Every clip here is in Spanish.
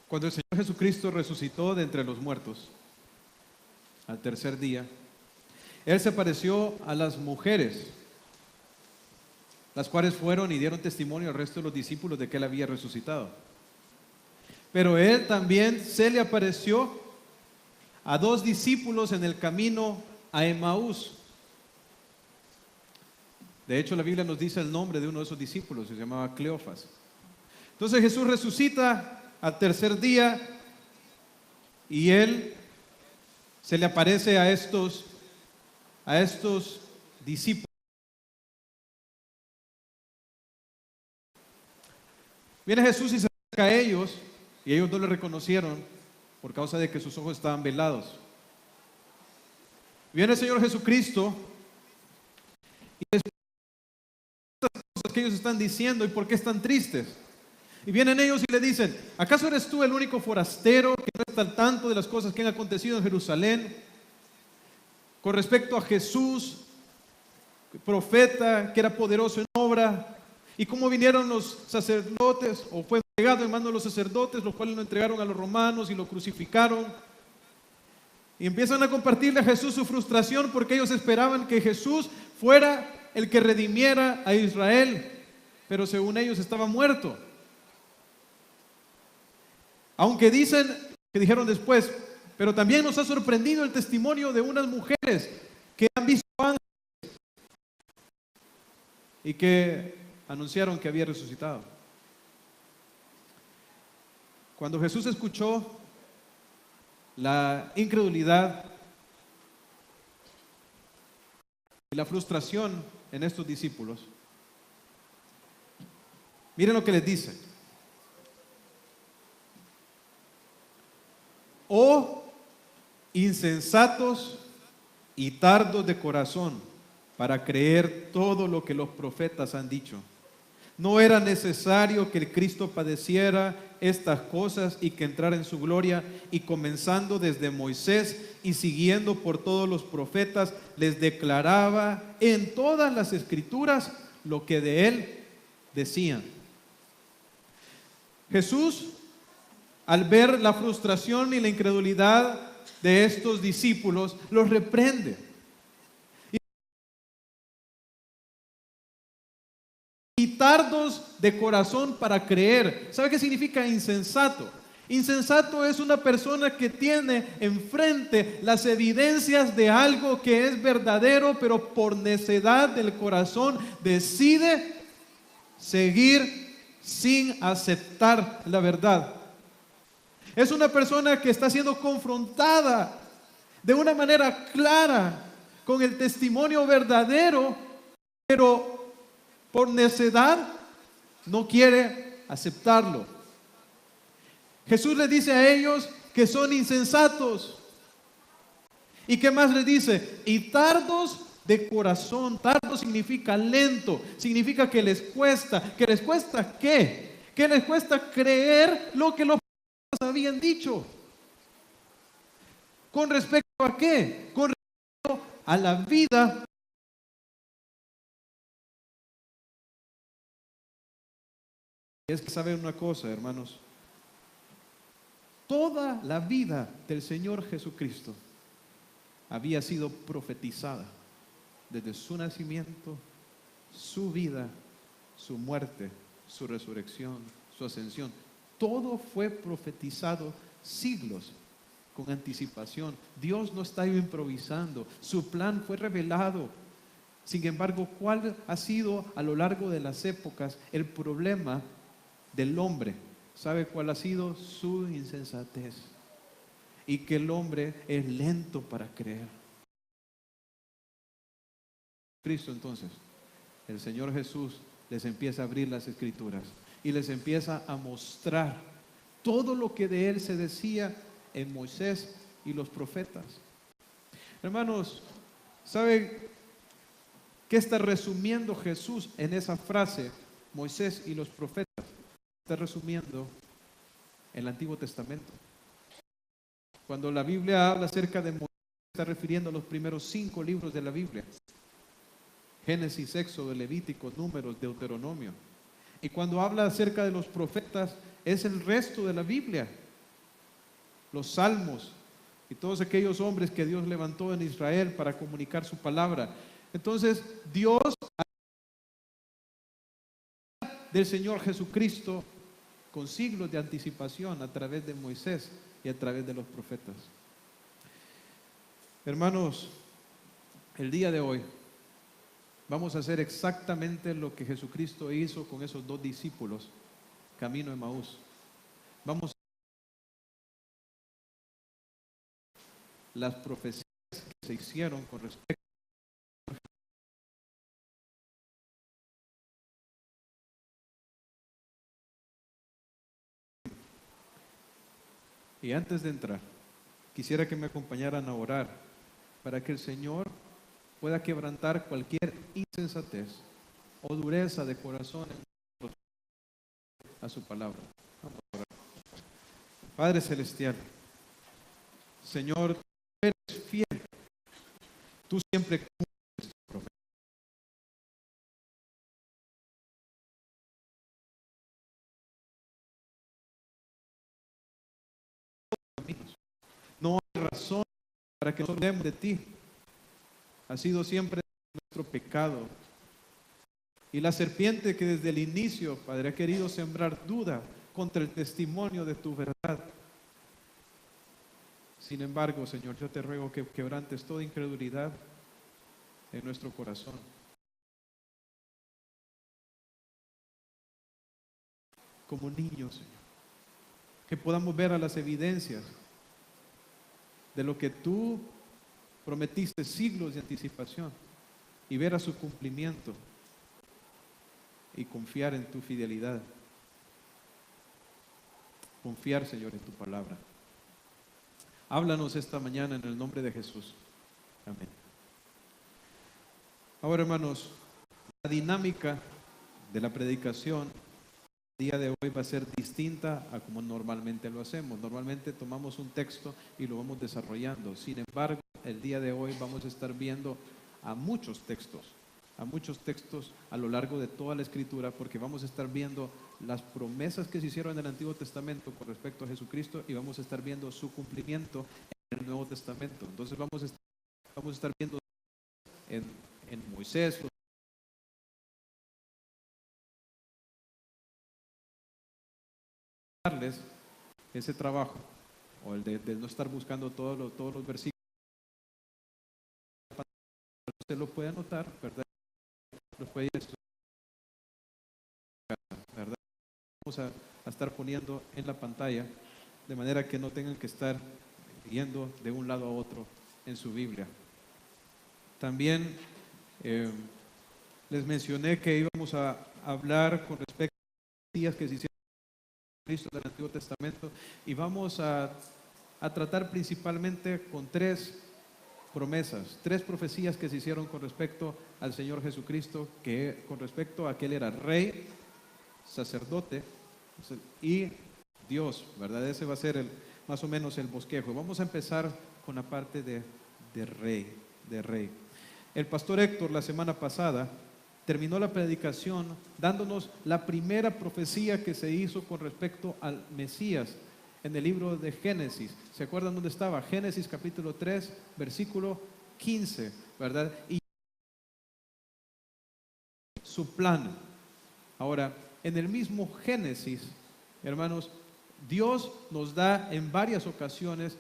Cuando el Señor Jesucristo resucitó de entre los muertos, al tercer día, Él se apareció a las mujeres, las cuales fueron y dieron testimonio al resto de los discípulos de que Él había resucitado. Pero Él también se le apareció a dos discípulos en el camino a Emaús. De hecho, la Biblia nos dice el nombre de uno de esos discípulos, se llamaba Cleofas. Entonces Jesús resucita al tercer día y Él se le aparece a estos discípulos. Viene Jesús y se acerca a ellos y ellos no le reconocieron por causa de que sus ojos estaban velados. Viene el Señor Jesucristo y les pregunta las cosas que ellos están diciendo y por qué están tristes. Y vienen ellos y le dicen: ¿acaso eres tú el único forastero que no está al tanto de las cosas que han acontecido en Jerusalén con respecto a Jesús, profeta, que era poderoso en obra, y cómo vinieron los sacerdotes, o fue entregado en manos de los sacerdotes, los cuales lo entregaron a los romanos y lo crucificaron? Y empiezan a compartirle a Jesús su frustración porque ellos esperaban que Jesús fuera el que redimiera a Israel, pero según ellos estaba muerto. Aunque dicen, que dijeron después, pero también nos ha sorprendido el testimonio de unas mujeres que han visto ángeles y que anunciaron que había resucitado. Cuando Jesús escuchó la incredulidad y la frustración en estos discípulos, miren lo que les dice: oh insensatos y tardos de corazón para creer todo lo que los profetas han dicho. ¿No era necesario que el Cristo padeciera estas cosas y que entrara en su gloria? Y comenzando desde Moisés y siguiendo por todos los profetas, les declaraba en todas las escrituras lo que de él decían. Jesús, al ver la frustración y la incredulidad de estos discípulos, los reprende. Y tardos de corazón para creer. ¿Sabe qué significa insensato? Insensato es una persona que tiene enfrente las evidencias de algo que es verdadero, pero por necedad del corazón decide seguir sin aceptar la verdad. Es una persona que está siendo confrontada de una manera clara con el testimonio verdadero, pero por necedad no quiere aceptarlo. Jesús les dice a ellos que son insensatos. ¿Y qué más les dice? Y tardos de corazón. Tardo significa lento, significa que les cuesta. ¿Que les cuesta qué? Que les cuesta creer lo que los profetas habían dicho. ¿Con respecto a qué? Con respecto a la vida. Es que saben una cosa, hermanos. Toda la vida del Señor Jesucristo había sido profetizada desde su nacimiento, su vida, su muerte, su resurrección, su ascensión. Todo fue profetizado siglos con anticipación. Dios no está improvisando, su plan fue revelado. Sin embargo, ¿cuál ha sido a lo largo de las épocas el problema del hombre? ¿Sabe cuál ha sido? Su insensatez. Y que el hombre es lento para creer. Cristo, entonces, el Señor Jesús les empieza a abrir las escrituras y les empieza a mostrar todo lo que de él se decía en Moisés y los profetas. Hermanos, ¿sabe qué está resumiendo Jesús en esa frase, Moisés y los profetas? Está resumiendo el Antiguo Testamento. Cuando la Biblia habla acerca de Moisés, está refiriendo a los primeros 5 libros de la Biblia: Génesis, Éxodo, Levítico, Números, Deuteronomio. Y cuando habla acerca de los profetas, es el resto de la Biblia. los salmos y todos aquellos hombres que Dios levantó en Israel para comunicar su palabra. Entonces, Dios del Señor Jesucristo con siglos de anticipación a través de Moisés y a través de los profetas. Hermanos, el día de hoy vamos a hacer exactamente lo que Jesucristo hizo con esos 2 discípulos, camino a Emaús. Vamos a las profecías que se hicieron con respecto y antes de entrar, quisiera que me acompañaran a orar para que el Señor pueda quebrantar cualquier insensatez o dureza de corazón a su palabra. Vamos a orar. Padre Celestial, Señor, tú eres fiel. Tú siempre cumples tu promesa. No hay razón para que nos olvidemos de ti. Ha sido siempre nuestro pecado. Y la serpiente que desde el inicio, Padre, ha querido sembrar duda contra el testimonio de tu verdad. Sin embargo, Señor, yo te ruego que quebrantes toda incredulidad en nuestro corazón. Como niños, Señor. Que podamos ver a las evidencias de lo que tú prometiste siglos de anticipación y ver a su cumplimiento y confiar en tu fidelidad. Confiar, Señor, en tu palabra. Háblanos esta mañana en el nombre de Jesús. Amén. Ahora, hermanos, la dinámica de la predicación el día de hoy va a ser distinta a como normalmente lo hacemos. Normalmente tomamos un texto y lo vamos desarrollando. Sin embargo, el día de hoy vamos a estar viendo a muchos textos a lo largo de toda la Escritura, porque vamos a estar viendo las promesas que se hicieron en el Antiguo Testamento con respecto a Jesucristo y vamos a estar viendo su cumplimiento en el Nuevo Testamento. Entonces vamos a estar viendo en Moisés, darles ese trabajo, o el de no estar buscando todos los versículos. Usted lo puede anotar, ¿verdad? Lo puede ir a estudiar, ¿verdad? Vamos a estar poniendo en la pantalla, de manera que no tengan que estar yendo de un lado a otro en su Biblia. También les mencioné que íbamos a hablar con respecto a las días que se hicieron Cristo del Antiguo Testamento, y vamos a tratar principalmente con 3 promesas, 3 profecías que se hicieron con respecto al Señor Jesucristo, que con respecto a que Él era rey, sacerdote y Dios, ¿verdad? Ese va a ser más o menos el bosquejo. Vamos a empezar con la parte de rey. El pastor Héctor la semana pasada terminó la predicación dándonos la primera profecía que se hizo con respecto al Mesías en el libro de Génesis. ¿Se acuerdan dónde estaba? Génesis capítulo 3, versículo 15, ¿verdad? Y su plan. Ahora, en el mismo Génesis, hermanos, Dios nos da en varias ocasiones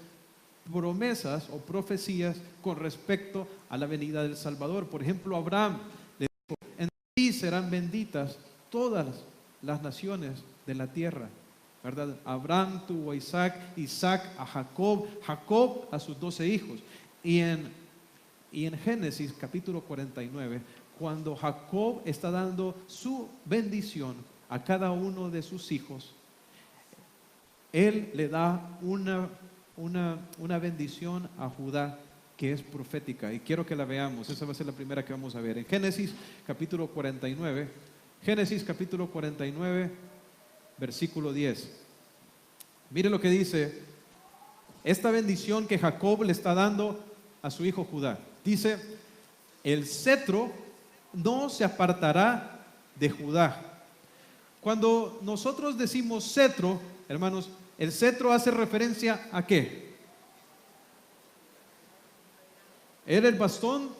promesas o profecías con respecto a la venida del Salvador. Por ejemplo, Abraham le dijo: en ti serán benditas todas las naciones de la tierra, ¿verdad? Abraham tuvo a Isaac, Isaac a Jacob, Jacob a sus 12 hijos. Y en Génesis capítulo 49, cuando Jacob está dando su bendición a cada uno de sus hijos, él le da una bendición a Judá que es profética, y quiero que la veamos. Esa va a ser la primera que vamos a ver en Génesis capítulo 49. Génesis capítulo 49, versículo 10. Mire lo que dice esta bendición que Jacob le está dando a su hijo Judá. Dice: el cetro no se apartará de Judá. Cuando nosotros decimos cetro, hermanos, el cetro hace referencia ¿a qué? Era el bastón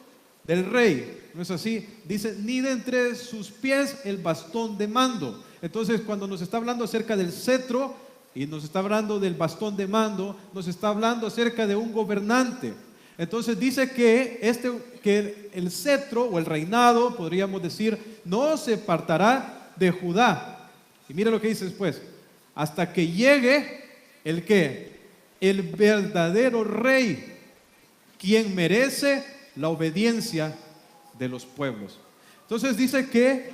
del rey, ¿no es así? Dice, ni de entre sus pies el bastón de mando. Entonces, cuando nos está hablando acerca del cetro y nos está hablando del bastón de mando, nos está hablando acerca de un gobernante. Entonces dice que el cetro o el reinado, podríamos decir, no se apartará de Judá. Y mira lo que dice después, hasta que llegue el ¿qué? El verdadero rey, quien merece la obediencia de los pueblos. Entonces dice que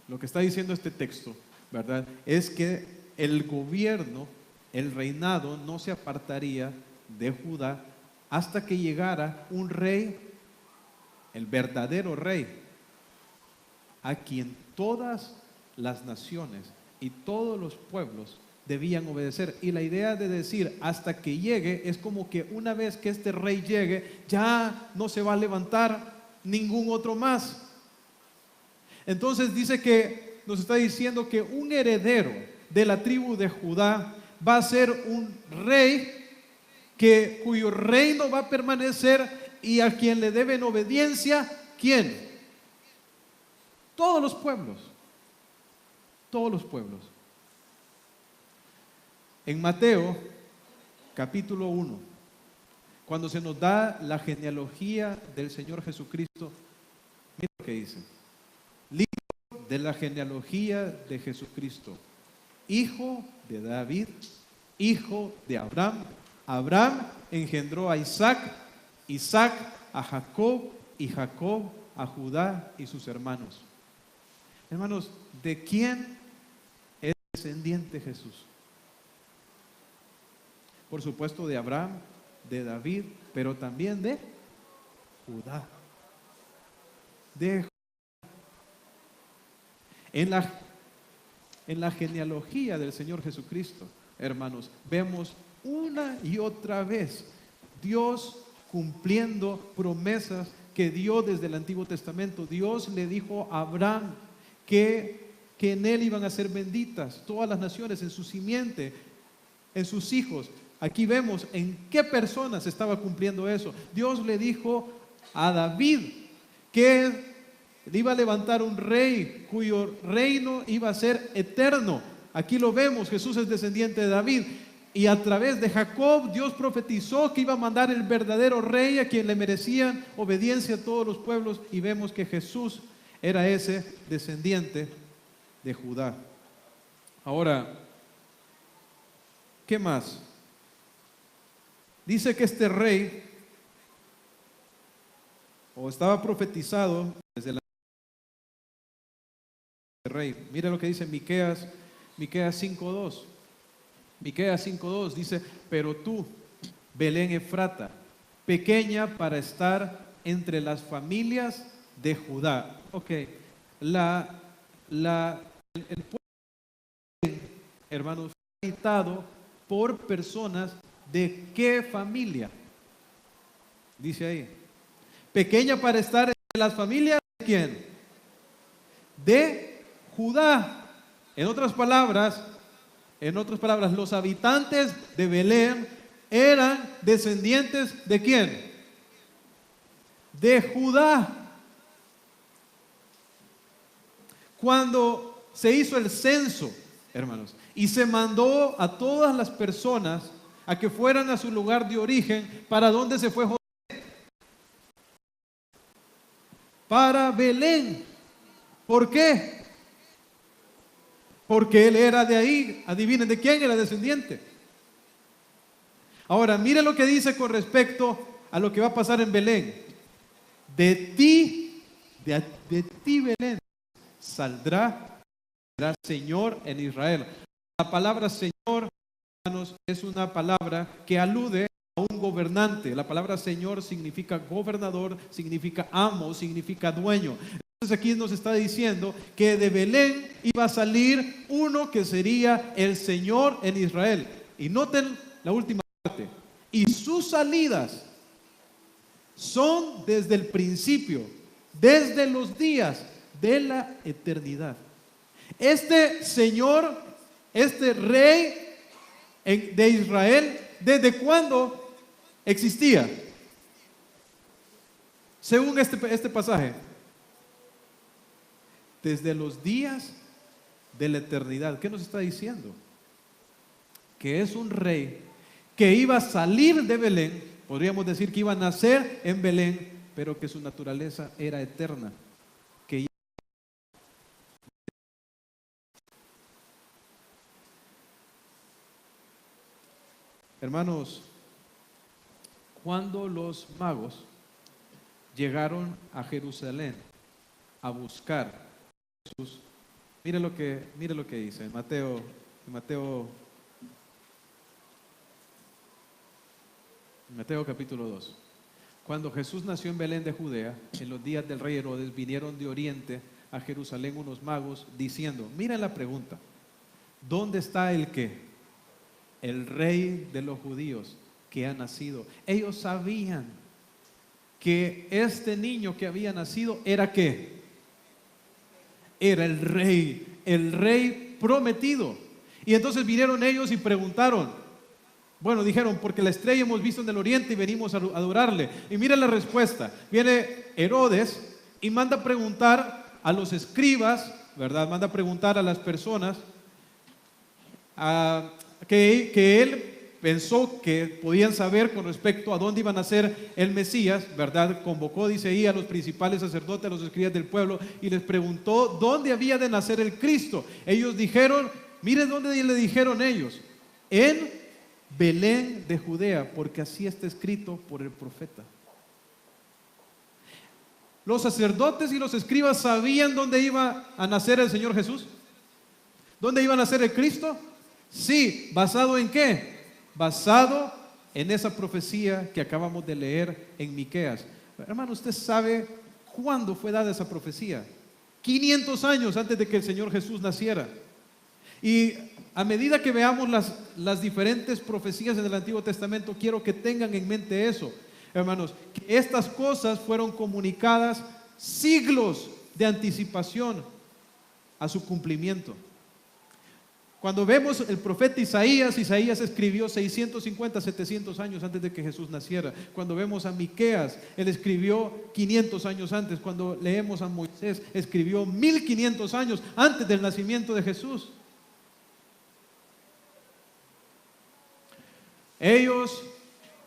lo que está diciendo este texto, ¿verdad? Es que el gobierno, el reinado no se apartaría de Judá hasta que llegara un rey, el verdadero rey, a quien todas las naciones y todos los pueblos debían obedecer. Y la idea de decir hasta que llegue es como que una vez que este rey llegue, ya no se va a levantar ningún otro más. Entonces dice que nos está diciendo que un heredero de la tribu de Judá va a ser un rey cuyo reino va a permanecer y a quien le deben obediencia, ¿quién? Todos los pueblos. Todos los pueblos. En Mateo, capítulo 1, cuando se nos da la genealogía del Señor Jesucristo, mira lo que dice. Libro de la genealogía de Jesucristo, hijo de David, hijo de Abraham. Abraham engendró a Isaac, Isaac a Jacob y Jacob a Judá y sus hermanos. Hermanos, ¿de quién es descendiente Jesús? Por supuesto de Abraham, de David, pero también de Judá. De Judá. En la genealogía del Señor Jesucristo, hermanos, vemos una y otra vez Dios cumpliendo promesas que dio desde el Antiguo Testamento. Dios le dijo a Abraham que en él iban a ser benditas todas las naciones, en su simiente, en sus hijos. Aquí vemos en qué personas estaba cumpliendo eso. Dios le dijo a David que iba a levantar un rey cuyo reino iba a ser eterno. Aquí lo vemos, Jesús es descendiente de David. Y a través de Jacob, Dios profetizó que iba a mandar el verdadero rey a quien le merecían obediencia a todos los pueblos. Y vemos que Jesús era ese descendiente de Judá. Ahora, ¿qué más? Dice que este rey, o estaba profetizado desde la rey. Mira lo que dice Miqueas 5:2. Miqueas 5:2 dice, pero tú, Belén Efrata, pequeña para estar entre las familias de Judá. Ok, el pueblo, hermanos, fue habitado por personas de qué familia. Dice ahí, pequeña para estar entre las familias de quién? De Judá. En otras palabras, los habitantes de Belén eran descendientes ¿de quién? De Judá. Cuando se hizo el censo, hermanos, y se mandó a todas las personas a que fueran a su lugar de origen, ¿para dónde se fue José? Para Belén. ¿Por qué? Porque él era de ahí. Adivinen de quién era descendiente. Ahora, miren lo que dice con respecto a lo que va a pasar en Belén. De ti Belén, saldrá Señor en Israel. La palabra Señor, hermanos, es una palabra que alude a un gobernante. La palabra Señor significa gobernador, significa amo, significa dueño. Entonces aquí nos está diciendo que de Belén iba a salir uno que sería el Señor en Israel. Y noten la última parte. Y sus salidas son desde el principio, desde los días de la eternidad. Este Señor, este Rey, de Israel, ¿desde cuándo existía? Según este pasaje, desde los días de la eternidad. ¿Qué nos está diciendo? Que es un rey que iba a salir de Belén, podríamos decir que iba a nacer en Belén, pero que su naturaleza era eterna. Hermanos, cuando los magos llegaron a Jerusalén a buscar a Jesús, mire lo que dice en Mateo capítulo 2. Cuando Jesús nació en Belén de Judea, en los días del rey Herodes, vinieron de oriente a Jerusalén unos magos diciendo, miren la pregunta, ¿dónde está el qué? El rey de los judíos que ha nacido. Ellos sabían que este niño que había nacido era ¿qué? Era el rey prometido. Y entonces vinieron ellos y preguntaron, bueno, dijeron, porque la estrella hemos visto en el oriente y venimos a adorarle. Y miren la respuesta. Viene Herodes y manda a preguntar a los escribas, ¿verdad? Manda a preguntar a las personas que él pensó que podían saber con respecto a dónde iban a nacer el Mesías, ¿verdad? Convocó, dice ahí, a los principales sacerdotes, a los escribas del pueblo y les preguntó dónde había de nacer el Cristo. Ellos dijeron, miren dónde le dijeron ellos, en Belén de Judea, porque así está escrito por el profeta. Los sacerdotes y los escribas sabían dónde iba a nacer el Señor Jesús, dónde iba a nacer el Cristo. Sí, ¿basado en qué? Basado en esa profecía que acabamos de leer en Miqueas. Hermano, ¿usted sabe cuándo fue dada esa profecía? 500 años antes de que el Señor Jesús naciera. Y a medida que veamos las diferentes profecías en el Antiguo Testamento, quiero que tengan en mente eso, hermanos, que estas cosas fueron comunicadas siglos de anticipación a su cumplimiento. Cuando vemos el profeta Isaías escribió 650, 700 años antes de que Jesús naciera. Cuando vemos a Miqueas, él escribió 500 años antes. Cuando leemos a Moisés, escribió 1500 años antes del nacimiento de Jesús. Ellos,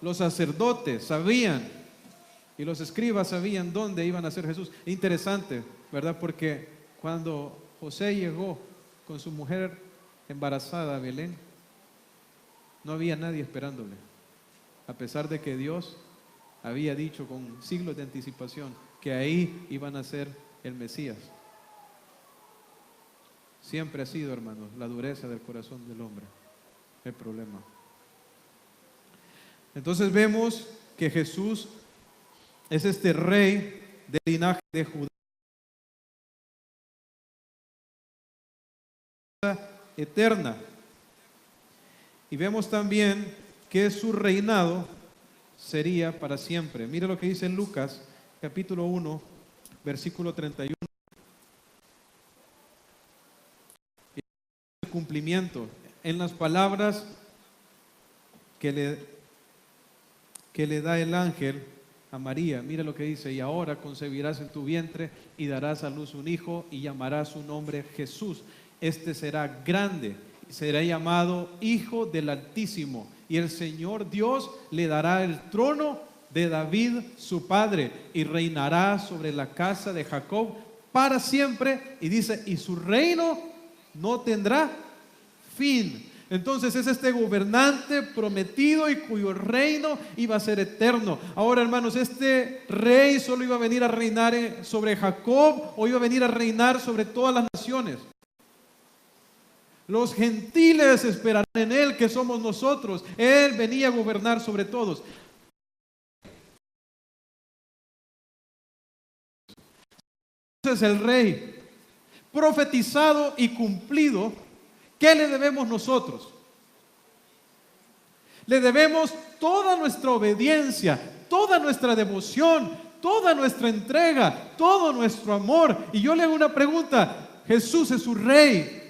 los sacerdotes, sabían, y los escribas sabían dónde iban a nacer Jesús. Interesante, ¿verdad? Porque cuando José llegó con su mujer embarazada a Belén, no había nadie esperándole, a pesar de que Dios había dicho con siglos de anticipación que ahí iba a nacer el Mesías. Siempre ha sido, hermanos, la dureza del corazón del hombre el problema. Entonces vemos que Jesús es este rey del linaje de Judá eterna. Y vemos también que su reinado sería para siempre. Mire lo que dice en Lucas, capítulo 1, versículo 31. El cumplimiento en las palabras que le da el ángel a María. Mire lo que dice, y ahora concebirás en tu vientre y darás a luz un hijo y llamarás su nombre Jesús. Este será grande, será llamado Hijo del Altísimo, y el Señor Dios le dará el trono de David su padre, y reinará sobre la casa de Jacob para siempre, y dice, y su reino no tendrá fin. Entonces es este gobernante prometido y cuyo reino iba a ser eterno. Ahora, hermanos, este rey solo iba a venir a reinar sobre Jacob, o iba a venir a reinar sobre todas las naciones. Los gentiles esperarán en él, que somos nosotros. Él venía a gobernar sobre todos. Entonces el rey profetizado y cumplido, ¿qué le debemos nosotros? Le debemos toda nuestra obediencia, toda nuestra devoción, toda nuestra entrega, todo nuestro amor. Y yo le hago una pregunta: Jesús es su rey,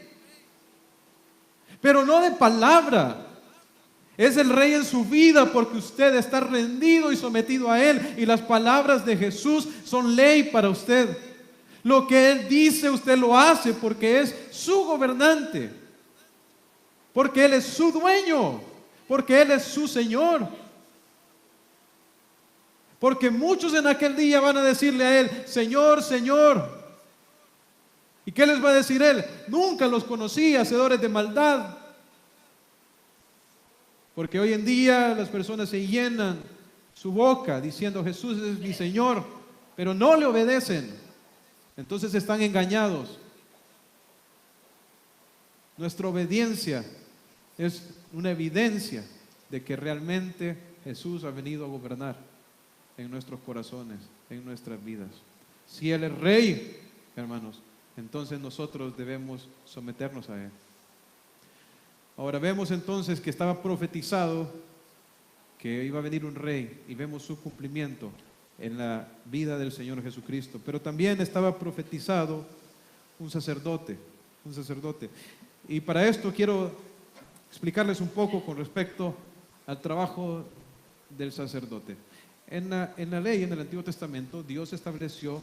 pero no de palabra, Es el Rey en su vida porque usted está rendido y sometido a Él. Y las palabras de Jesús son ley para usted. Lo que Él dice, usted lo hace porque es su gobernante. Porque Él es su dueño. Porque Él es su Señor. Porque muchos en aquel día van a decirle a Él: Señor, Señor. ¿Y qué les va a decir Él? Nunca los conocí, hacedores de maldad. Porque hoy en día las personas se llenan su boca diciendo: Jesús es mi Señor, pero no le obedecen. Entonces están engañados. Nuestra obediencia es una evidencia de que realmente Jesús ha venido a gobernar en nuestros corazones, en nuestras vidas. Si Él es Rey, hermanos, entonces nosotros debemos someternos a Él. Ahora vemos entonces que estaba profetizado que iba a venir un rey y vemos su cumplimiento en la vida del Señor Jesucristo. Pero también estaba profetizado un sacerdote. Y para esto quiero explicarles un poco con respecto al trabajo del sacerdote. En la ley, en el Antiguo Testamento, Dios estableció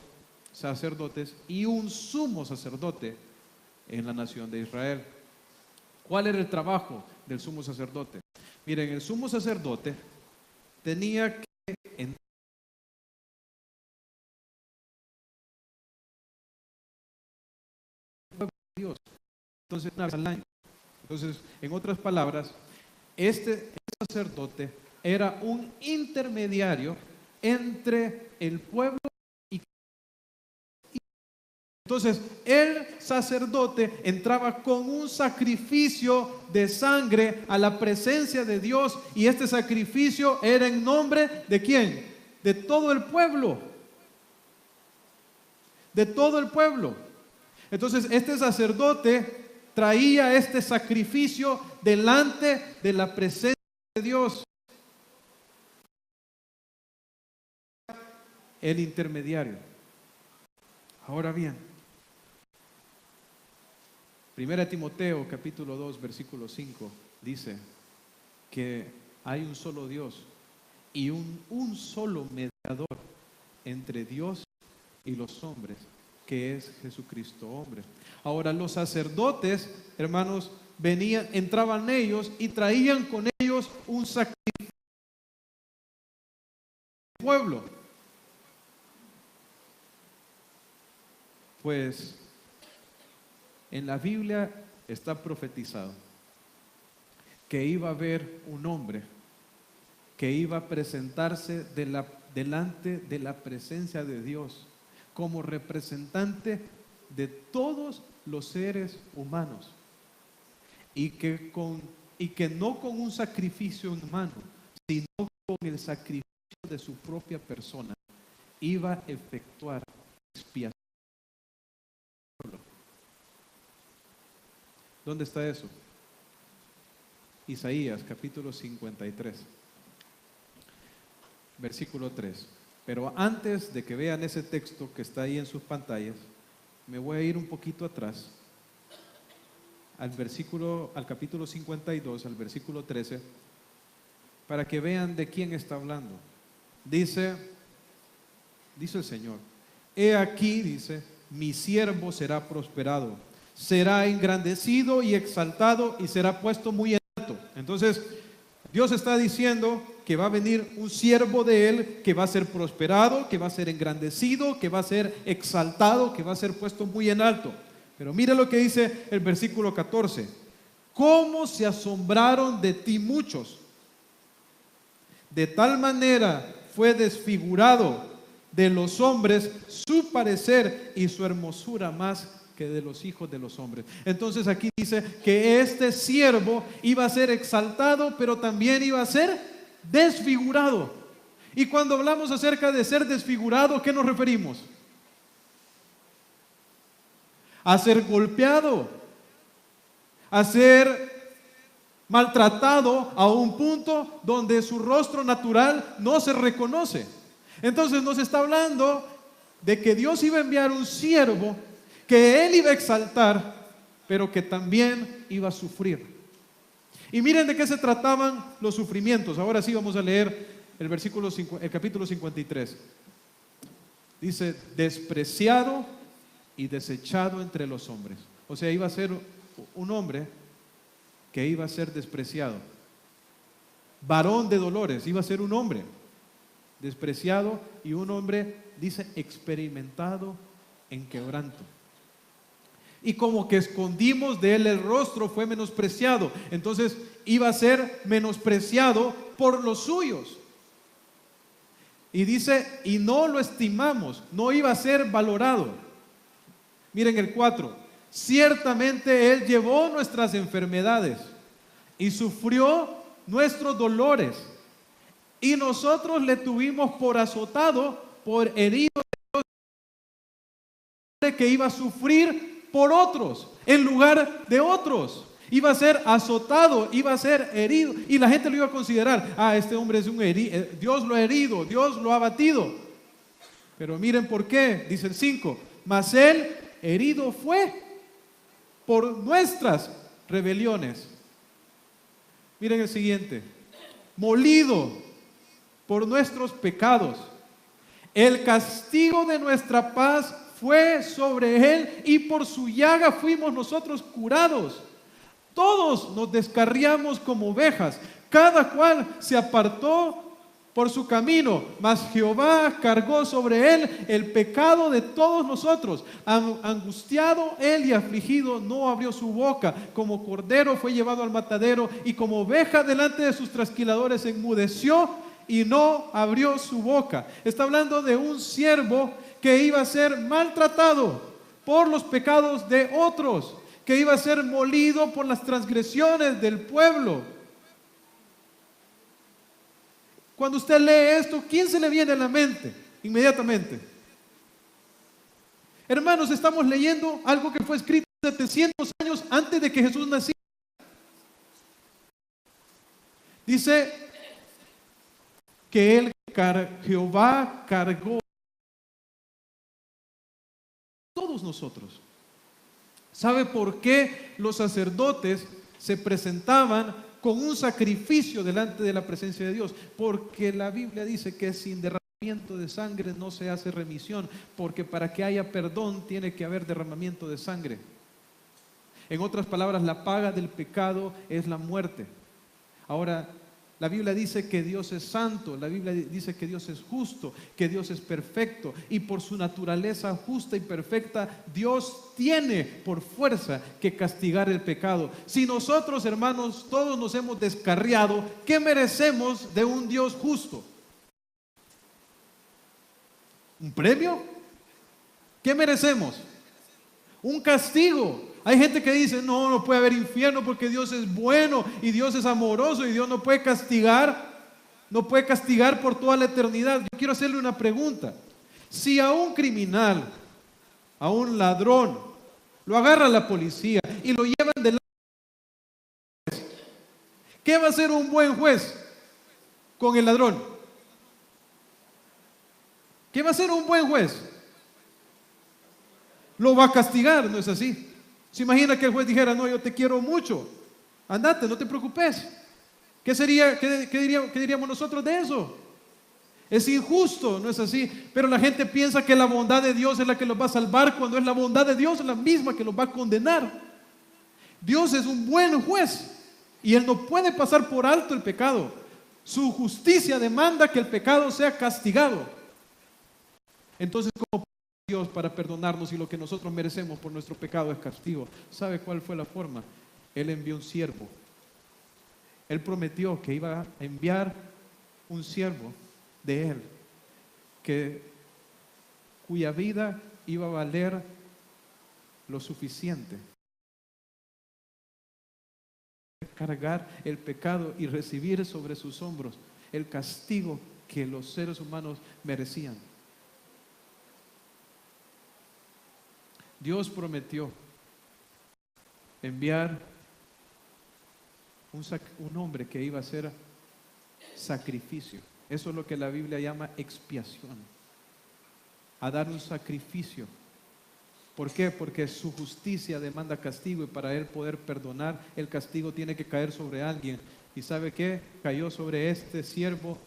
sacerdotes y un sumo sacerdote en la nación de Israel. ¿Cuál era el trabajo del sumo sacerdote? Miren, el sumo sacerdote tenía que entrar en Dios. Entonces, una vez al año. Entonces, en otras palabras, este sacerdote era un intermediario entre el pueblo y entonces el sacerdote entraba con un sacrificio de sangre a la presencia de Dios, y este sacrificio era en nombre ¿de quién? De todo el pueblo. De todo el pueblo. Entonces este sacerdote traía este sacrificio delante de la presencia de Dios. El intermediario. Ahora bien, 1 Timoteo capítulo 2 versículo 5 dice que hay un solo Dios y un solo mediador entre Dios y los hombres, que es Jesucristo hombre. Ahora los sacerdotes, hermanos, entraban ellos y traían con ellos un sacrificio al pueblo. Pues en la Biblia está profetizado que iba a haber un hombre que iba a presentarse delante de la presencia de Dios como representante de todos los seres humanos, y que no con un sacrificio humano, sino con el sacrificio de su propia persona iba a efectuar expiación. ¿Dónde está eso? Isaías capítulo 53, versículo 3. Pero antes de que vean ese texto que está ahí en sus pantallas, me voy a ir un poquito atrás al capítulo 52, al versículo 13, para que vean de quién está hablando. Dice el Señor: he aquí, dice, mi siervo será prosperado, será engrandecido y exaltado y será puesto muy en alto. Entonces, Dios está diciendo que va a venir un siervo de Él que va a ser prosperado, que va a ser engrandecido, que va a ser exaltado, que va a ser puesto muy en alto. Pero mire lo que dice el versículo 14. ¿Cómo se asombraron de ti muchos? De tal manera fue desfigurado de los hombres su parecer y su hermosura más que de los hijos de los hombres. Entonces aquí dice que este siervo iba a ser exaltado, pero también iba a ser desfigurado. Y cuando hablamos acerca de ser desfigurado, ¿a qué nos referimos? A ser golpeado, a ser maltratado a un punto donde su rostro natural no se reconoce. Entonces nos está hablando de que Dios iba a enviar un siervo que Él iba a exaltar, pero que también iba a sufrir. Y miren de qué se trataban los sufrimientos. Ahora sí vamos a leer el capítulo 53. Dice, despreciado y desechado entre los hombres. O sea, iba a ser un hombre que iba a ser despreciado. Varón de dolores, iba a ser un hombre despreciado y un hombre, dice, experimentado en quebranto. Y como que escondimos de él el rostro, fue menospreciado. Entonces iba a ser menospreciado por los suyos. Y dice, y no lo estimamos, no iba a ser valorado. Miren el 4. Ciertamente Él llevó nuestras enfermedades y sufrió nuestros dolores. Y nosotros le tuvimos por azotado, por herido de Dios, que iba a sufrir por otros, en lugar de otros. Iba a ser azotado, iba a ser herido. Y la gente lo iba a considerar, este hombre es un herido, Dios lo ha herido, Dios lo ha abatido. Pero miren por qué, dice el 5. Mas Él herido fue por nuestras rebeliones. Miren el siguiente. Molido por nuestros pecados. El castigo de nuestra paz fue sobre Él y por su llaga fuimos nosotros curados. Todos nos descarriamos como ovejas, cada cual se apartó por su camino, mas Jehová cargó sobre Él el pecado de todos nosotros. Angustiado Él y afligido, no abrió su boca. Como cordero fue llevado al matadero, y como oveja delante de sus trasquiladores enmudeció y no abrió su boca. Está hablando de un siervo que iba a ser maltratado por los pecados de otros, que iba a ser molido por las transgresiones del pueblo. Cuando usted lee esto, ¿quién se le viene a la mente inmediatamente? Hermanos, estamos leyendo algo que fue escrito 700 años antes de que Jesús naciera. Dice que Jehová cargó a todos nosotros. ¿Sabe por qué los sacerdotes se presentaban con un sacrificio delante de la presencia de Dios? Porque la Biblia dice que sin derramamiento de sangre no se hace remisión, porque para que haya perdón tiene que haber derramamiento de sangre. En otras palabras, la paga del pecado es la muerte. Ahora, la Biblia dice que Dios es santo, la Biblia dice que Dios es justo, que Dios es perfecto, y por su naturaleza justa y perfecta, Dios tiene por fuerza que castigar el pecado. Si nosotros, hermanos, todos nos hemos descarriado, ¿qué merecemos de un Dios justo? ¿Un premio? ¿Qué merecemos? Un castigo. Hay gente que dice, no puede haber infierno porque Dios es bueno y Dios es amoroso y Dios no puede castigar por toda la eternidad. Yo quiero hacerle una pregunta. Si a un criminal, a un ladrón, lo agarra la policía y lo llevan delante del juez, ¿qué va a hacer un buen juez con el ladrón? ¿Qué va a hacer un buen juez? Lo va a castigar, ¿no es así? ¿Se imagina que el juez dijera, no, yo te quiero mucho, andate, no te preocupes? ¿Qué diríamos nosotros de eso? Es injusto, ¿no es así? Pero la gente piensa que la bondad de Dios es la que los va a salvar, cuando es la bondad de Dios la misma que los va a condenar. Dios es un buen juez y Él no puede pasar por alto el pecado. Su justicia demanda que el pecado sea castigado. Entonces, ¿cómo Dios para perdonarnos y lo que nosotros merecemos por nuestro pecado es castigo? ¿Sabe cuál fue la forma? Él envió un siervo. Él prometió que iba a enviar un siervo de Él, cuya vida iba a valer lo suficiente. Cargar el pecado y recibir sobre sus hombros el castigo que los seres humanos merecían. Dios prometió enviar un hombre que iba a hacer sacrificio. Eso es lo que la Biblia llama expiación. A dar un sacrificio ¿Por qué? Porque su justicia demanda castigo y para Él poder perdonar, el castigo tiene que caer sobre alguien. ¿Y sabe qué? Cayó sobre este siervo,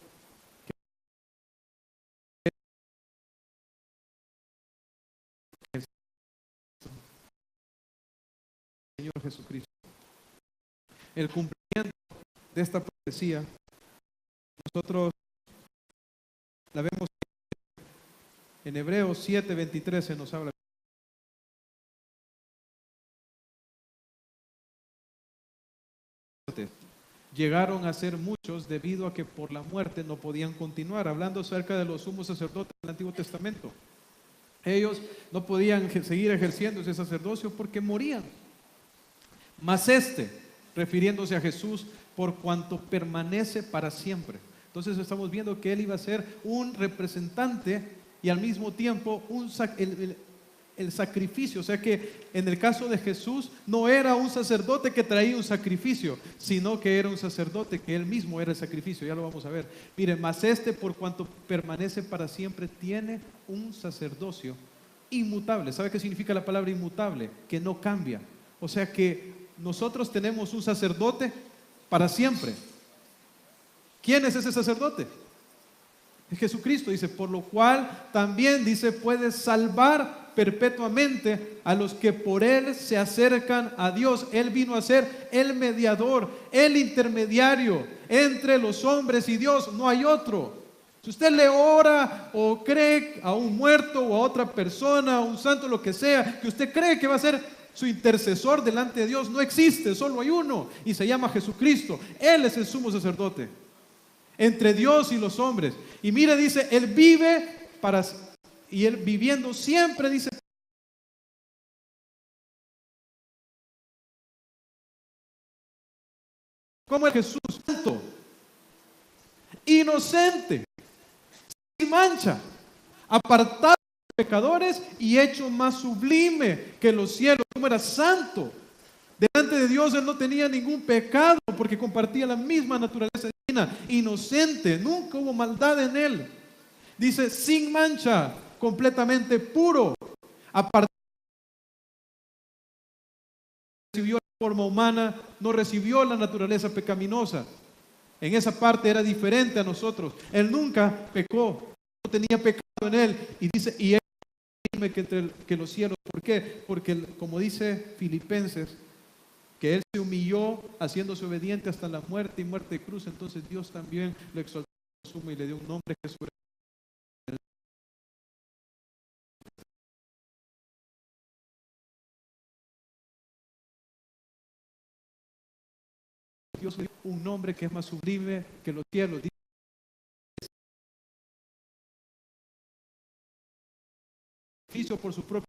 el Señor Jesucristo. El cumplimiento de esta profecía, nosotros la vemos en Hebreos 7:23, se nos habla. Llegaron a ser muchos debido a que por la muerte no podían continuar, hablando acerca de los sumos sacerdotes del Antiguo Testamento. Ellos no podían seguir ejerciendo ese sacerdocio porque morían. Mas refiriéndose a Jesús, por cuanto permanece para siempre. Entonces estamos viendo que Él iba a ser un representante y al mismo tiempo el sacrificio. O sea que en el caso de Jesús no era un sacerdote que traía un sacrificio, sino que era un sacerdote que Él mismo era el sacrificio. Ya lo vamos a ver. Miren, mas por cuanto permanece para siempre, tiene un sacerdocio inmutable. ¿Sabe qué significa la palabra inmutable? Que no cambia. O sea que nosotros tenemos un sacerdote para siempre. ¿Quién es ese sacerdote? Es Jesucristo, dice, por lo cual también, dice, puede salvar perpetuamente a los que por Él se acercan a Dios. Él vino a ser el mediador, el intermediario entre los hombres y Dios. No hay otro. Si usted le ora o cree a un muerto o a otra persona, a un santo, lo que sea, que usted cree que va a ser su intercesor delante de Dios, no existe, solo hay uno y se llama Jesucristo. Él es el sumo sacerdote entre Dios y los hombres. Y mire, dice, Él vive y Él viviendo siempre, dice, como el Jesús santo, inocente, sin mancha, apartado de los pecadores y hecho más sublime que los cielos. Como era santo delante de Dios, Él no tenía ningún pecado porque compartía la misma naturaleza divina. Inocente, nunca hubo maldad en Él. Dice, sin mancha, completamente puro, apartado. Recibió la forma humana, no recibió la naturaleza pecaminosa. En esa parte era diferente a nosotros. Él nunca pecó, no tenía pecado en Él. Y dice, y Él que los cielos. ¿Por qué? Porque como dice Filipenses, que Él se humilló haciéndose obediente hasta la muerte y muerte de cruz. Entonces Dios también lo exaltó y le dio un nombre que es sobre Dios, le dio un nombre que es más sublime que los cielos. Hizo por su propio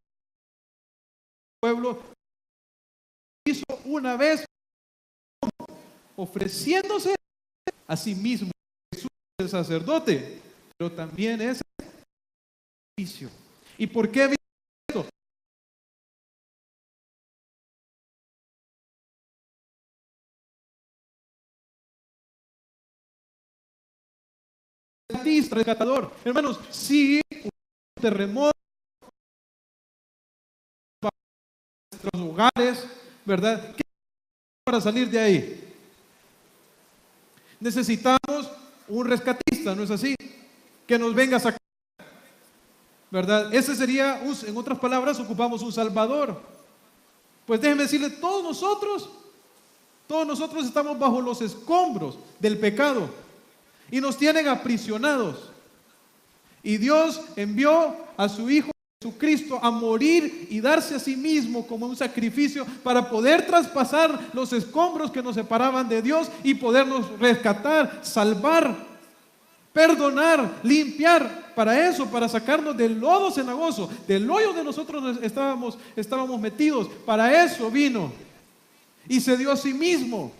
pueblo, hizo una vez ofreciéndose a sí mismo. Jesús es el sacerdote, pero también es el sacrificio. ¿Y por qué esto? Rescatador. Hermanos, si un terremoto en nuestros hogares, ¿verdad? ¿Qué para salir de ahí? Necesitamos un rescatista, ¿no es así? Que nos venga a sacar, ¿verdad? Ese sería, en otras palabras, ocupamos un salvador. Pues déjenme decirle, todos nosotros estamos bajo los escombros del pecado y nos tienen aprisionados. Y Dios envió a su Hijo Jesucristo a morir y darse a sí mismo como un sacrificio para poder traspasar los escombros que nos separaban de Dios y podernos rescatar, salvar, perdonar, limpiar. Para eso, para sacarnos del lodo cenagoso, del hoyo donde nosotros estábamos metidos. Para eso vino y se dio a sí mismo,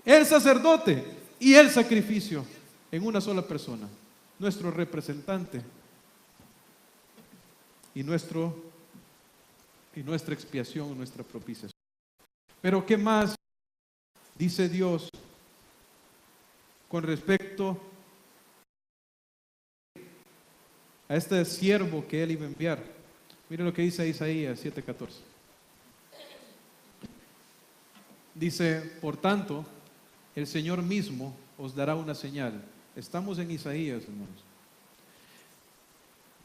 el sacerdote y el sacrificio, en una sola persona, nuestro representante y nuestra expiación, nuestra propiciación. Pero ¿qué más dice Dios con respecto a este siervo que Él iba a enviar? Mire lo que dice Isaías 7:14. Dice, por tanto, el Señor mismo os dará una señal. Estamos en Isaías, hermanos.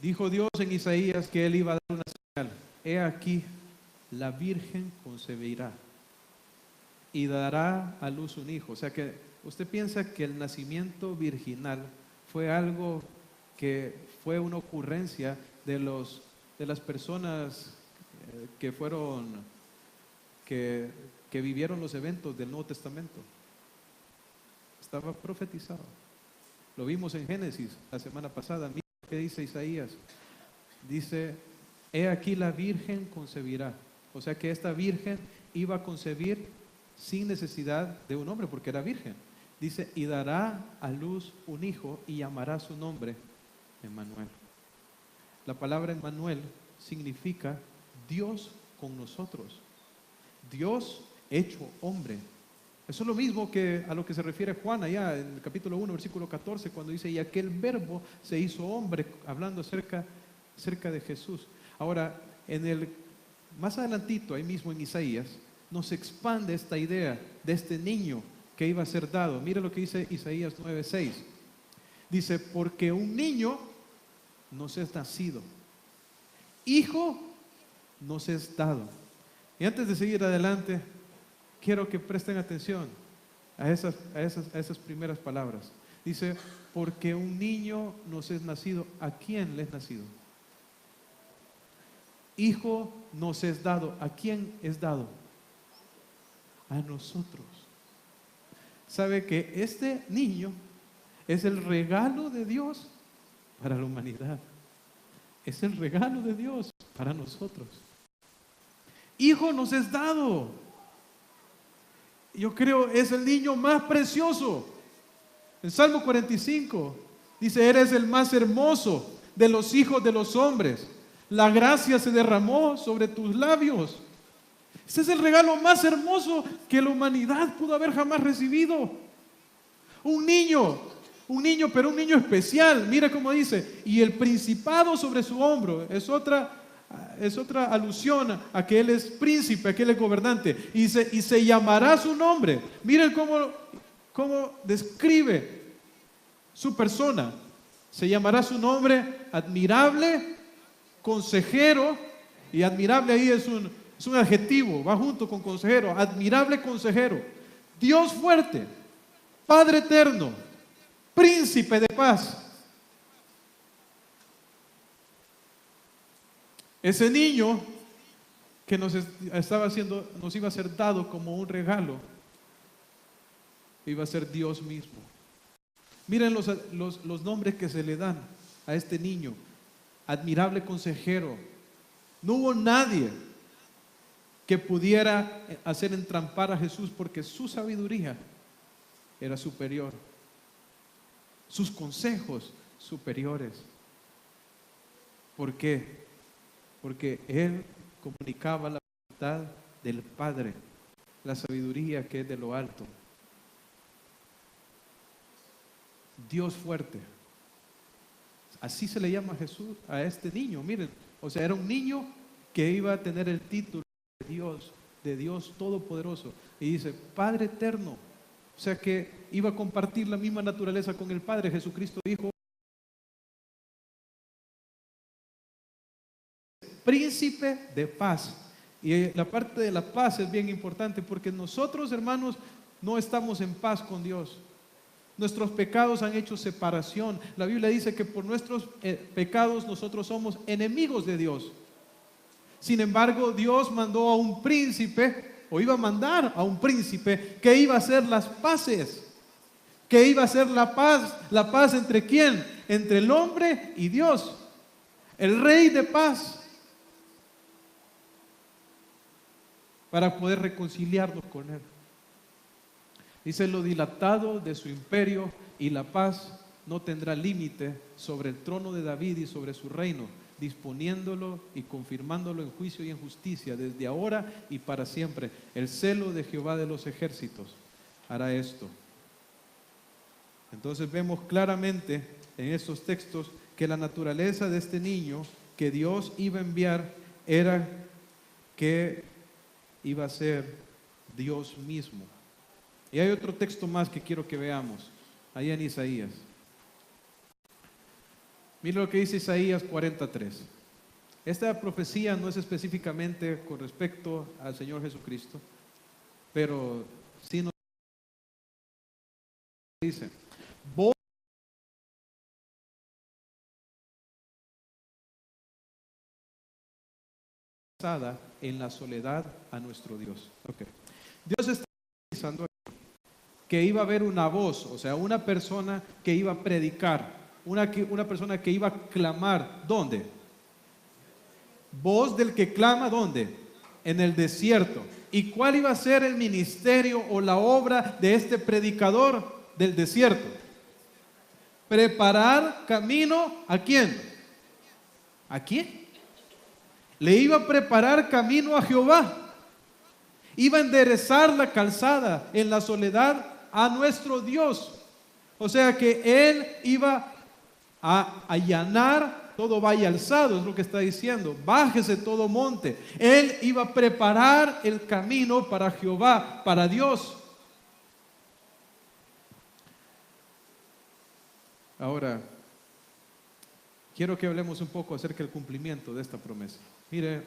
Dijo Dios en Isaías que Él iba a dar una señal. He aquí, la Virgen concebirá y dará a luz un hijo. O sea que usted piensa que el nacimiento virginal fue algo que fue una ocurrencia de las personas que vivieron los eventos del Nuevo Testamento. Estaba profetizado. Lo vimos en Génesis la semana pasada. Mira lo que dice Isaías. Dice, he aquí la Virgen concebirá. O sea que esta Virgen iba a concebir sin necesidad de un hombre, porque era virgen. Dice, y dará a luz un hijo y llamará su nombre Emmanuel. La palabra Emmanuel significa Dios con nosotros. Dios hecho hombre. Eso es lo mismo que a lo que se refiere Juan allá en el capítulo 1, versículo 14, cuando dice, y aquel verbo se hizo hombre, hablando acerca de Jesús. Ahora, más adelantito, ahí mismo en Isaías, nos expande esta idea de este niño que iba a ser dado. Mire lo que dice Isaías 9:6. Dice, porque un niño nos es nacido, hijo nos es dado. Y antes de seguir adelante, quiero que presten atención a esas primeras palabras. Dice, porque un niño nos es nacido. ¿A quién le es nacido? Hijo nos es dado. ¿A quién es dado? A nosotros. ¿Sabe que este niño es el regalo de Dios para la humanidad? Es el regalo de Dios para nosotros. Hijo nos es dado. Yo creo es el niño más precioso. En Salmo 45 dice, eres el más hermoso de los hijos de los hombres. La gracia se derramó sobre tus labios. Este es el regalo más hermoso que la humanidad pudo haber jamás recibido. Un niño, pero un niño especial. Mira cómo dice, y el principado sobre su hombro. Es otra alusión a que Él es príncipe, a que Él es gobernante. Y se llamará su nombre. Miren cómo describe su persona. Se llamará su nombre admirable, consejero. Y admirable ahí es un adjetivo, va junto con consejero. Admirable consejero, Dios fuerte, Padre eterno, príncipe de paz. Ese niño que nos iba a ser dado como un regalo, iba a ser Dios mismo. Miren los nombres que se le dan a este niño. Admirable consejero. No hubo nadie que pudiera hacer entrampar a Jesús, porque su sabiduría era superior, sus consejos superiores. ¿Por qué? Porque Él comunicaba la voluntad del Padre, la sabiduría que es de lo alto. Dios fuerte. Así se le llama a Jesús a este niño. Miren, o sea, era un niño que iba a tener el título de Dios Todopoderoso. Y dice, Padre eterno. O sea que iba a compartir la misma naturaleza con el Padre. Jesucristo dijo, príncipe de paz. Y la parte de la paz es bien importante, porque nosotros, hermanos, no estamos en paz con Dios. Nuestros pecados han hecho separación. La Biblia dice que por nuestros pecados nosotros somos enemigos de Dios. Sin embargo, Dios mandó a un príncipe, o iba a mandar a un príncipe, que iba a hacer las paces, que iba a hacer la paz ¿entre quién? Entre el hombre y Dios, el rey de paz, para poder reconciliarnos con Él. Dice, lo dilatado de su imperio y la paz no tendrá límite sobre el trono de David y sobre su reino, disponiéndolo y confirmándolo en juicio y en justicia desde ahora y para siempre. El celo de Jehová de los ejércitos hará esto. Entonces vemos claramente en estos textos que la naturaleza de este niño que Dios iba a enviar era que iba a ser Dios mismo. Y hay otro texto más que quiero que veamos, ahí en Isaías. Mira lo que dice Isaías 43. Esta profecía no es específicamente con respecto al Señor Jesucristo, pero sí nos dice: voz en la soledad a nuestro Dios. Okay. Dios está pensando que iba a haber una voz, o sea, una persona que iba a predicar, una persona que iba a clamar. ¿Dónde? Voz del que clama, ¿dónde? En el desierto. ¿Y cuál iba a ser el ministerio o la obra de este predicador del desierto? Preparar camino, ¿a quién? ¿A quién? Le iba a preparar camino a Jehová. Iba a enderezar la calzada en la soledad a nuestro Dios. O sea que Él iba a allanar todo valle alzado, es lo que está diciendo. Bájese todo monte. Él iba a preparar el camino para Jehová, para Dios. Ahora, quiero que hablemos un poco acerca del cumplimiento de esta promesa. Mire,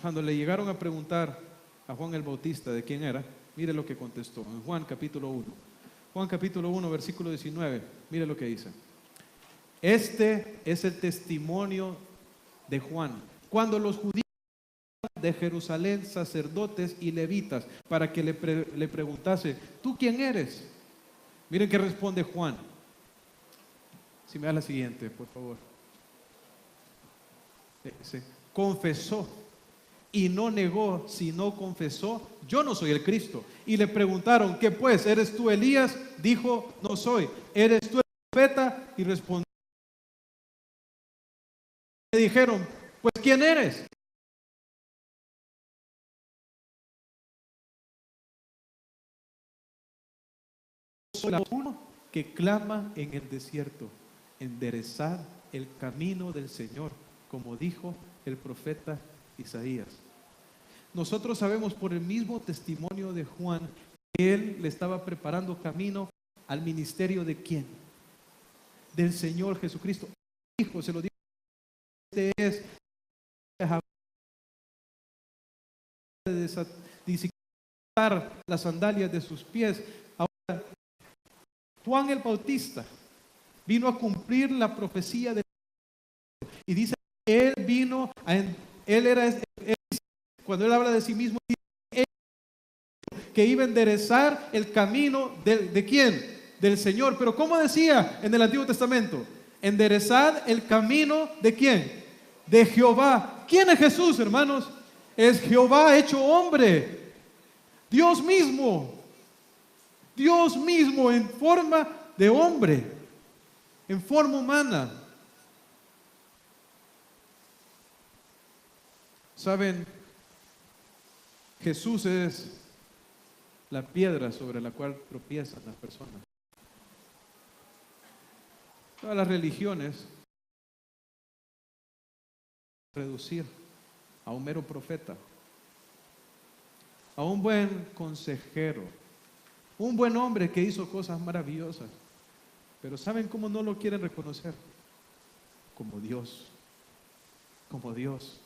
cuando le llegaron a preguntar a Juan el Bautista de quién era, mire lo que contestó en Juan capítulo 1. Juan capítulo 1, versículo 19. Mire lo que dice. Este es el testimonio de Juan. Cuando los judíos de Jerusalén, sacerdotes y levitas, para que le preguntase: ¿tú quién eres? Miren qué responde Juan. Si me da la siguiente, por favor. Sí. Confesó y no negó, sino confesó: yo no soy el Cristo. Y le preguntaron: ¿qué pues? ¿Eres tú Elías? Dijo: no soy. ¿Eres tú el profeta? Y respondió. Le dijeron: pues ¿quién eres? Soy uno que clama en el desierto: enderezad el camino del Señor, como dijo el profeta Isaías. Nosotros sabemos por el mismo testimonio de Juan que él le estaba preparando camino al ministerio de ¿quién? Del Señor Jesucristo. Hijo, se lo dijo: este es disciplinar las sandalias de sus pies. Ahora, Juan el Bautista vino a cumplir la profecía de, y dice que él vino a, él era él, cuando él habla de sí mismo, que iba a enderezar el camino de quién? Del Señor. Pero ¿cómo decía en el Antiguo Testamento? Enderezad el camino de quién? De Jehová. ¿Quién es Jesús, hermanos? Es Jehová hecho hombre. Dios mismo. Dios mismo en forma de hombre, en forma humana. ¿Saben? Jesús es la piedra sobre la cual tropiezan las personas. Todas las religiones reducir a un mero profeta, a un buen consejero, un buen hombre que hizo cosas maravillosas. Pero ¿saben cómo no lo quieren reconocer? Como Dios, como Dios.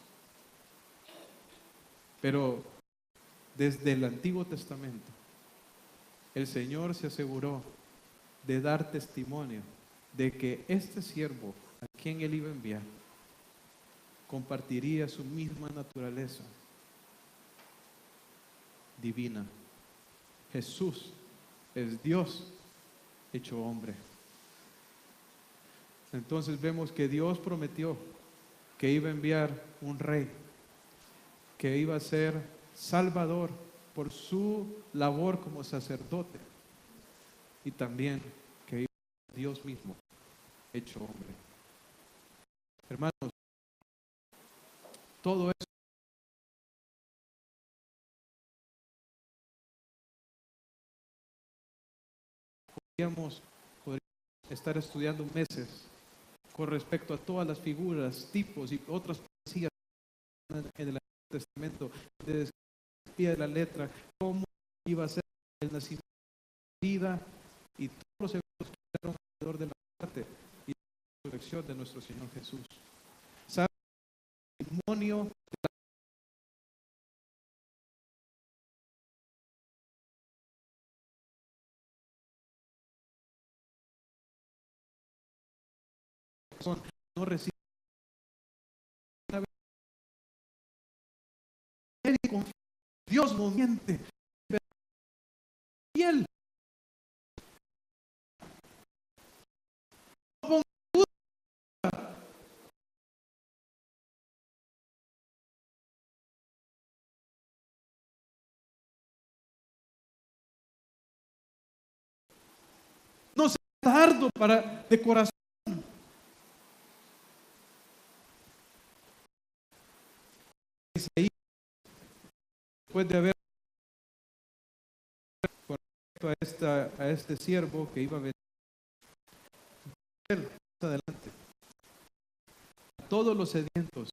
Pero desde el Antiguo Testamento, el Señor se aseguró de dar testimonio de que este siervo a quien Él iba a enviar compartiría su misma naturaleza divina. Jesús es Dios hecho hombre. Entonces vemos que Dios prometió que iba a enviar un rey, que iba a ser salvador por su labor como sacerdote, y también que iba a ser Dios mismo hecho hombre. Hermanos, todo eso podríamos estar estudiando meses con respecto a todas las figuras, tipos y otras profecías en el Antiguo Testamento, desde el pie de la letra, cómo iba a ser el nacimiento, la vida y todos los eventos que eran alrededor de la muerte y la resurrección de nuestro Señor Jesús. ¿Sabe? El testimonio no recibe una vez y confía. Dios no miente, pero es fiel. No ponga duda. No sea tardo para de corazón. Isaías, después de haber con respecto a este siervo que iba a venir más adelante, a todos los sedientos,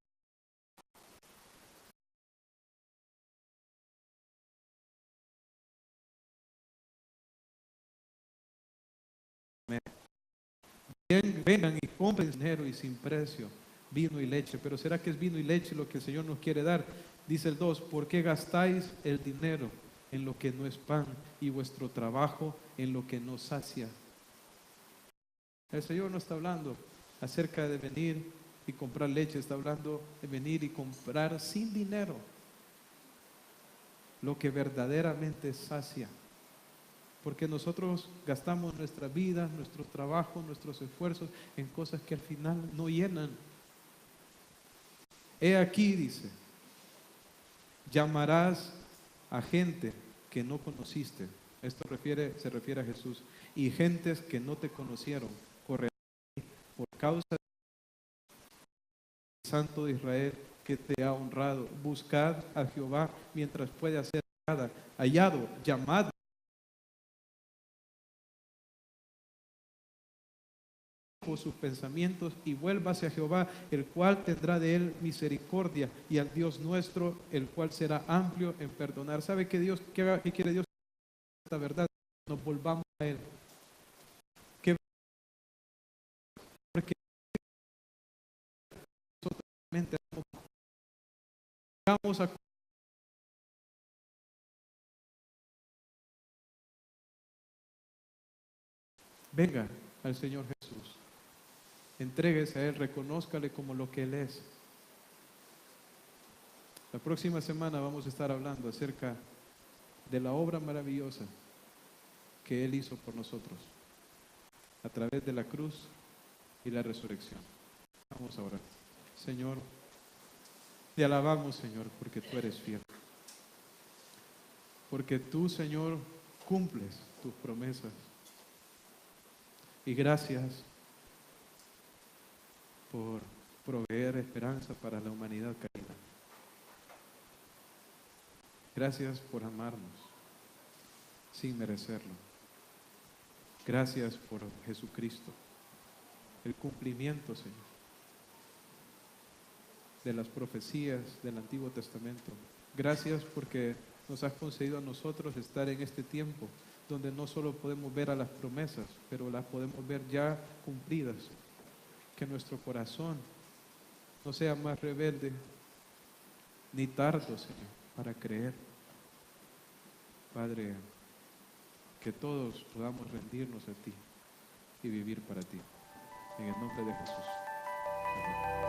vengan y compren sin dinero y sin precio vino y leche. Pero ¿será que es vino y leche lo que el Señor nos quiere dar? Dice el 2, ¿por qué gastáis el dinero en lo que no es pan y vuestro trabajo en lo que no sacia? El Señor no está hablando acerca de venir y comprar leche, está hablando de venir y comprar sin dinero lo que verdaderamente sacia. Porque nosotros gastamos nuestra vida, nuestro trabajo, nuestros esfuerzos en cosas que al final no llenan. He aquí, dice, llamarás a gente que no conociste. Esto se refiere a Jesús. Y gentes que no te conocieron correrán por causa del Santo de Israel que te ha honrado. Buscad a Jehová mientras pueda ser hallado, llamad por sus pensamientos y vuélvase a Jehová, el cual tendrá de él misericordia, y al Dios nuestro, el cual será amplio en perdonar. ¿Sabe qué Dios, qué quiere Dios? Esta verdad, nos volvamos a él. Que porque nosotros vamos a venga al Señor Jesús, entréguese a él, reconózcale como lo que él es. La próxima semana vamos a estar hablando acerca de la obra maravillosa que él hizo por nosotros a través de la cruz y la resurrección. Vamos a orar. Señor, te alabamos, Señor, porque tú eres fiel. Porque tú, Señor, cumples tus promesas. Y gracias por proveer esperanza para la humanidad caída. Gracias por amarnos sin merecerlo. Gracias por Jesucristo, el cumplimiento, Señor, de las profecías del Antiguo Testamento. Gracias porque nos has concedido a nosotros estar en este tiempo donde no solo podemos ver a las promesas, pero las podemos ver ya cumplidas. Que nuestro corazón no sea más rebelde ni tardo, Señor, para creer. Padre, que todos podamos rendirnos a ti y vivir para ti. En el nombre de Jesús. Amén.